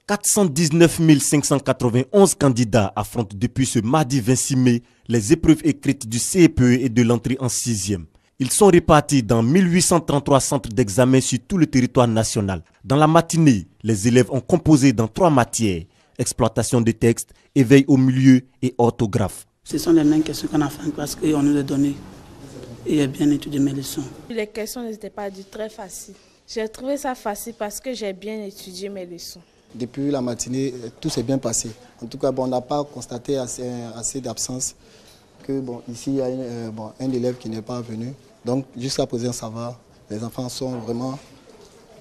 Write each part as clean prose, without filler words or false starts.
419 591 candidats affrontent depuis ce mardi 26 mai les épreuves écrites du CPE et de l'entrée en 6e. Ils sont répartis dans 1833 centres d'examen sur tout le territoire national. Dans la matinée, les élèves ont composé dans 3 matières: exploitation des textes, éveil au milieu et orthographe. Ce sont les mêmes questions qu'on a fait parce qu'on nous les donnait et j'ai bien étudié mes leçons. Les questions n'étaient pas du tout très faciles. J'ai trouvé ça facile parce que j'ai bien étudié mes leçons. Depuis la matinée, tout s'est bien passé. En tout cas, on n'a pas constaté assez d'absence. Ici, il y a un élève qui n'est pas venu. Donc, jusqu'à présent, ça va. Les enfants sont vraiment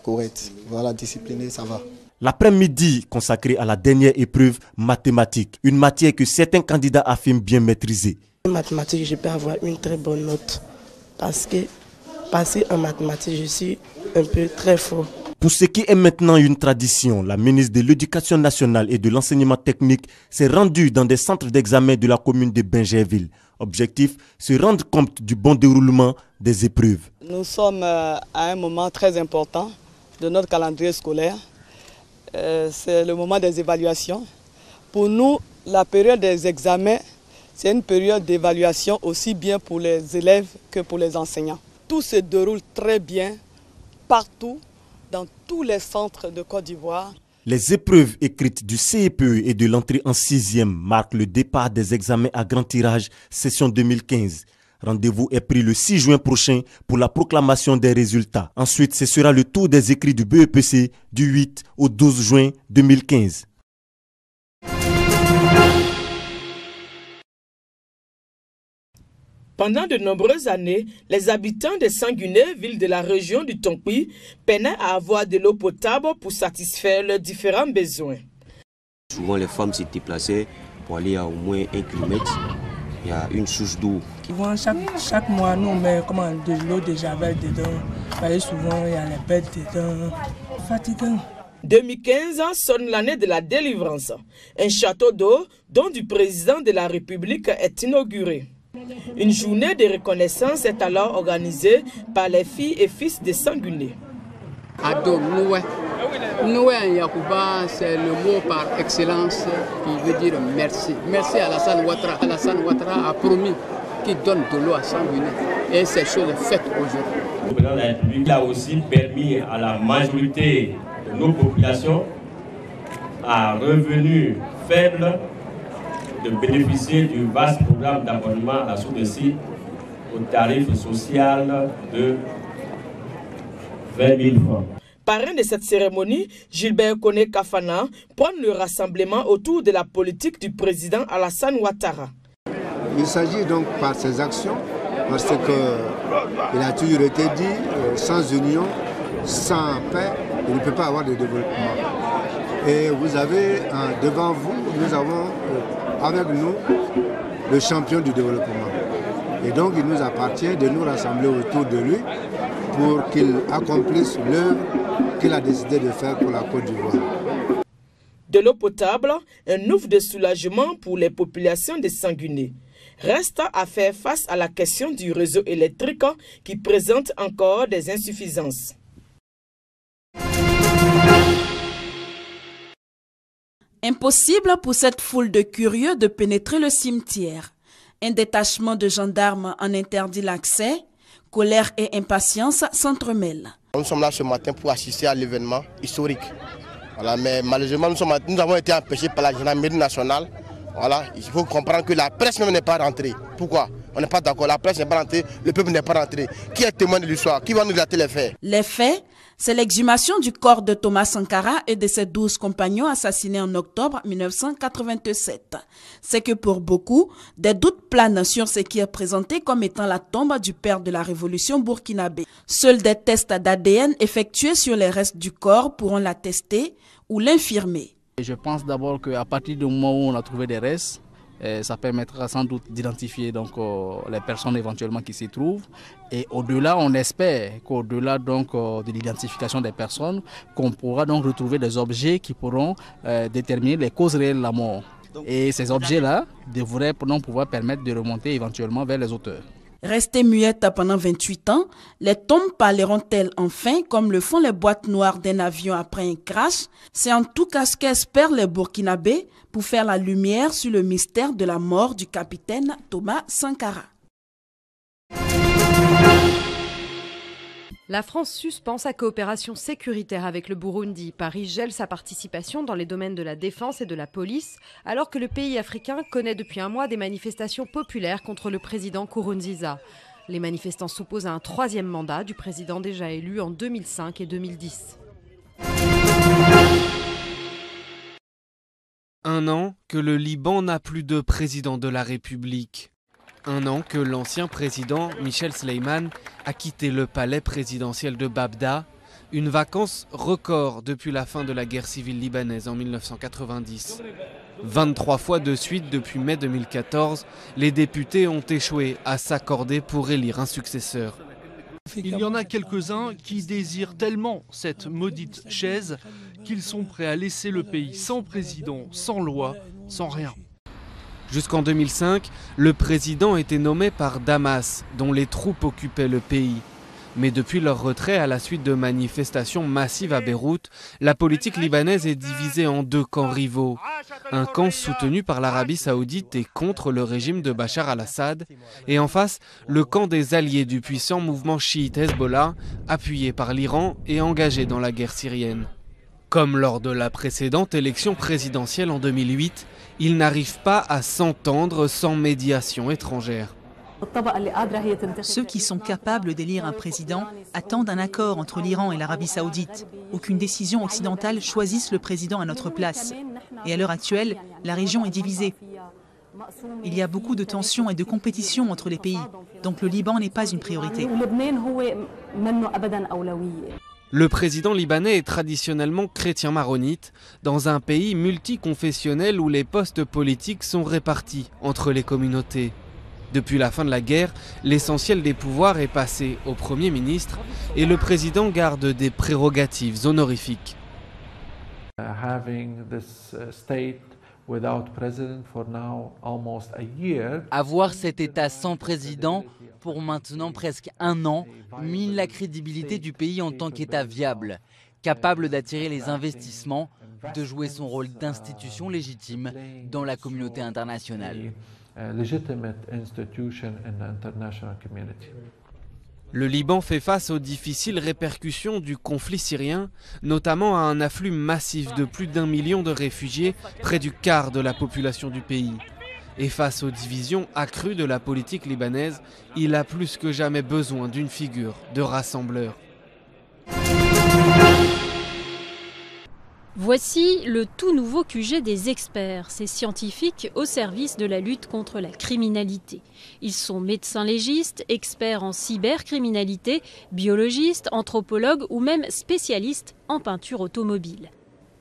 corrects. Voilà, disciplinés, ça va. L'après-midi consacré à la dernière épreuve mathématique, une matière que certains candidats affirment bien maîtriser. En mathématiques, je peux avoir une très bonne note parce que passer en mathématiques, je suis un peu très fort. Pour ce qui est maintenant une tradition, la ministre de l'Éducation nationale et de l'enseignement technique s'est rendue dans des centres d'examen de la commune de Bingerville. Objectif, se rendre compte du bon déroulement des épreuves. Nous sommes à un moment très important de notre calendrier scolaire. C'est le moment des évaluations. Pour nous, la période des examens, c'est une période d'évaluation aussi bien pour les élèves que pour les enseignants. Tout se déroule très bien partout, dans tous les centres de Côte d'Ivoire. Les épreuves écrites du CPE et de l'entrée en 6e marquent le départ des examens à grand tirage session 2015. Rendez-vous est pris le 6 juin prochain pour la proclamation des résultats. Ensuite, ce sera le tour des écrits du BEPC du 8 au 12 juin 2015. Pendant de nombreuses années, les habitants de Sanguinet, ville de la région du Tonkpi, peinaient à avoir de l'eau potable pour satisfaire leurs différents besoins. Souvent, les femmes se déplaçaient pour aller à au moins 1 kilomètre. Il y a une source d'eau. Chaque mois, nous, on met de l'eau de javel dedans. Et souvent, il y a les bêtes dedans. Fatigant. 2015 sonne l'année de la délivrance. Un château d'eau, dont du président de la République, est inauguré. Une journée de reconnaissance est alors organisée par les filles et fils de Sanguinet. Ado Noué. Noué Yacouba, c'est le mot par excellence qui veut dire merci. Merci à Alassane Ouattara. Alassane Ouattara a promis qu'il donne de l'eau à Sanguinet. Et ces choses sont faites aujourd'hui. Le président de la République a aussi permis à la majorité de nos populations à revenus faibles de bénéficier du vaste programme d'abonnement à la source de scie au tarif social de 20 000 francs. Parrain de cette cérémonie, Gilbert Koné Kafana prône le rassemblement autour de la politique du président Alassane Ouattara. Il s'agit donc par ces actions, parce qu'il a toujours été dit, sans union, sans paix, il ne peut pas avoir de développement. Et vous avez devant vous, nous avons avec nous le champion du développement. Et donc il nous appartient de nous rassembler autour de lui pour qu'il accomplisse l'œuvre qu'il a décidé de faire pour la Côte d'Ivoire. De l'eau potable, un ouf de soulagement pour les populations de Sanguinet. Reste à faire face à la question du réseau électrique qui présente encore des insuffisances. Impossible pour cette foule de curieux de pénétrer le cimetière. Un détachement de gendarmes en interdit l'accès. Colère et impatience s'entremêlent. Nous sommes là ce matin pour assister à l'événement historique. Voilà, mais malheureusement, nous avons été empêchés par la gendarmerie nationale. Voilà, il faut comprendre que la presse même n'est pas rentrée. Pourquoi? On n'est pas d'accord. La presse n'est pas rentrée, le peuple n'est pas rentré. Qui est témoin de l'histoire? Qui va nous relater les faits? Les faits, c'est l'exhumation du corps de Thomas Sankara et de ses 12 compagnons assassinés en octobre 1987. C'est que pour beaucoup, des doutes planent sur ce qui est présenté comme étant la tombe du père de la révolution burkinabé. Seuls des tests d'ADN effectués sur les restes du corps pourront l'attester ou l'infirmer. Je pense d'abord qu'à partir du moment où on a trouvé des restes, ça permettra sans doute d'identifier les personnes éventuellement qui s'y trouvent. Et au-delà, on espère qu'au-delà de l'identification des personnes, qu'on pourra donc retrouver des objets qui pourront déterminer les causes réelles de la mort. Et ces objets-là devraient pouvoir permettre de remonter éventuellement vers les auteurs. Restées muettes pendant 28 ans, les tombes parleront-elles enfin comme le font les boîtes noires d'un avion après un crash? C'est en tout cas ce qu'espèrent les Burkinabés pour faire la lumière sur le mystère de la mort du capitaine Thomas Sankara. La France suspend sa coopération sécuritaire avec le Burundi. Paris gèle sa participation dans les domaines de la défense et de la police, alors que le pays africain connaît depuis un mois des manifestations populaires contre le président Nkurunziza. Les manifestants s'opposent à un 3e mandat du président déjà élu en 2005 et 2010. Un an que le Liban n'a plus de président de la République. Un an que l'ancien président Michel Sleiman a quitté le palais présidentiel de Babda, une vacance record depuis la fin de la guerre civile libanaise en 1990. 23 fois de suite depuis mai 2014, les députés ont échoué à s'accorder pour élire un successeur. Il y en a quelques-uns qui désirent tellement cette maudite chaise qu'ils sont prêts à laisser le pays sans président, sans loi, sans rien. Jusqu'en 2005, le président était nommé par Damas, dont les troupes occupaient le pays. Mais depuis leur retrait à la suite de manifestations massives à Beyrouth, la politique libanaise est divisée en 2 camps rivaux. Un camp soutenu par l'Arabie saoudite et contre le régime de Bachar al-Assad, et en face, le camp des alliés du puissant mouvement chiite Hezbollah, appuyé par l'Iran et engagé dans la guerre syrienne. Comme lors de la précédente élection présidentielle en 2008, ils n'arrivent pas à s'entendre sans médiation étrangère. Ceux qui sont capables d'élire un président attendent un accord entre l'Iran et l'Arabie saoudite. Aucune décision occidentale choisisse le président à notre place. Et à l'heure actuelle, la région est divisée. Il y a beaucoup de tensions et de compétition entre les pays, donc le Liban n'est pas une priorité. Le président libanais est traditionnellement chrétien maronite, dans un pays multiconfessionnel où les postes politiques sont répartis entre les communautés. Depuis la fin de la guerre, l'essentiel des pouvoirs est passé au Premier ministre et le président garde des prérogatives honorifiques. Avoir cet État sans président pour maintenant presque un an mine la crédibilité du pays en tant qu'État viable, capable d'attirer les investissements, de jouer son rôle d'institution légitime dans la communauté internationale. Le Liban fait face aux difficiles répercussions du conflit syrien, notamment à un afflux massif de plus d'1 million de réfugiés, près du quart de la population du pays. Et face aux divisions accrues de la politique libanaise, il a plus que jamais besoin d'une figure de rassembleur. Voici le tout nouveau QG des experts, ces scientifiques au service de la lutte contre la criminalité. Ils sont médecins légistes, experts en cybercriminalité, biologistes, anthropologues ou même spécialistes en peinture automobile.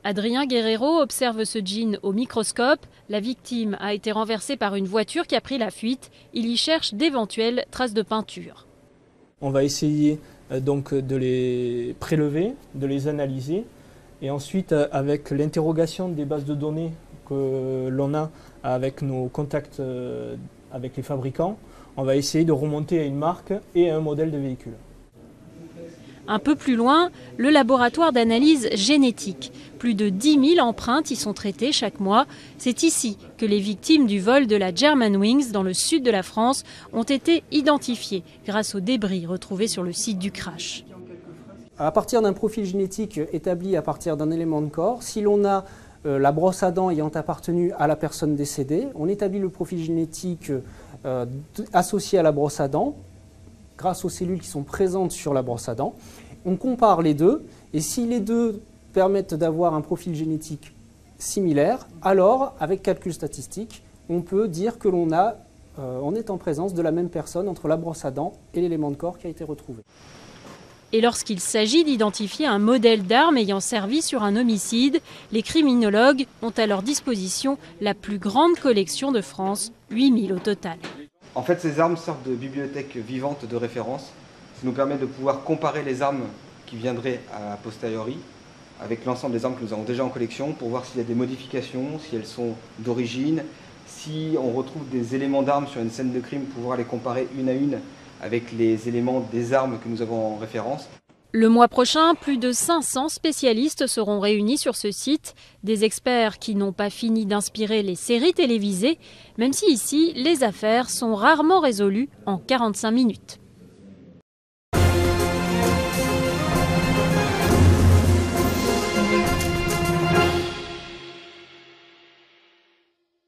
Adrien Guerrero observe ce jean au microscope. La victime a été renversée par une voiture qui a pris la fuite. Il y cherche d'éventuelles traces de peinture. On va essayer donc de les prélever, de les analyser. Et ensuite, avec l'interrogation des bases de données que l'on a avec nos contacts avec les fabricants, on va essayer de remonter à une marque et à un modèle de véhicule. Un peu plus loin, le laboratoire d'analyse génétique. Plus de 10 000 empreintes y sont traitées chaque mois. C'est ici que les victimes du vol de la Germanwings dans le sud de la France ont été identifiées grâce aux débris retrouvés sur le site du crash. À partir d'un profil génétique établi à partir d'un élément de corps, si l'on a la brosse à dents ayant appartenu à la personne décédée, on établit le profil génétique associé à la brosse à dents grâce aux cellules qui sont présentes sur la brosse à dents. On compare les deux et si les deux permettent d'avoir un profil génétique similaire, alors avec calcul statistique, on peut dire que on est en présence de la même personne entre la brosse à dents et l'élément de corps qui a été retrouvé. Et lorsqu'il s'agit d'identifier un modèle d'arme ayant servi sur un homicide, les criminologues ont à leur disposition la plus grande collection de France, 8000 au total. En fait, ces armes servent de bibliothèque vivante de référence. Ça nous permet de pouvoir comparer les armes qui viendraient a posteriori avec l'ensemble des armes que nous avons déjà en collection pour voir s'il y a des modifications, si elles sont d'origine, si on retrouve des éléments d'armes sur une scène de crime, pouvoir les comparer une à une avec les éléments des armes que nous avons en référence. Le mois prochain, plus de 500 spécialistes seront réunis sur ce site. Des experts qui n'ont pas fini d'inspirer les séries télévisées, même si ici, les affaires sont rarement résolues en 45 minutes.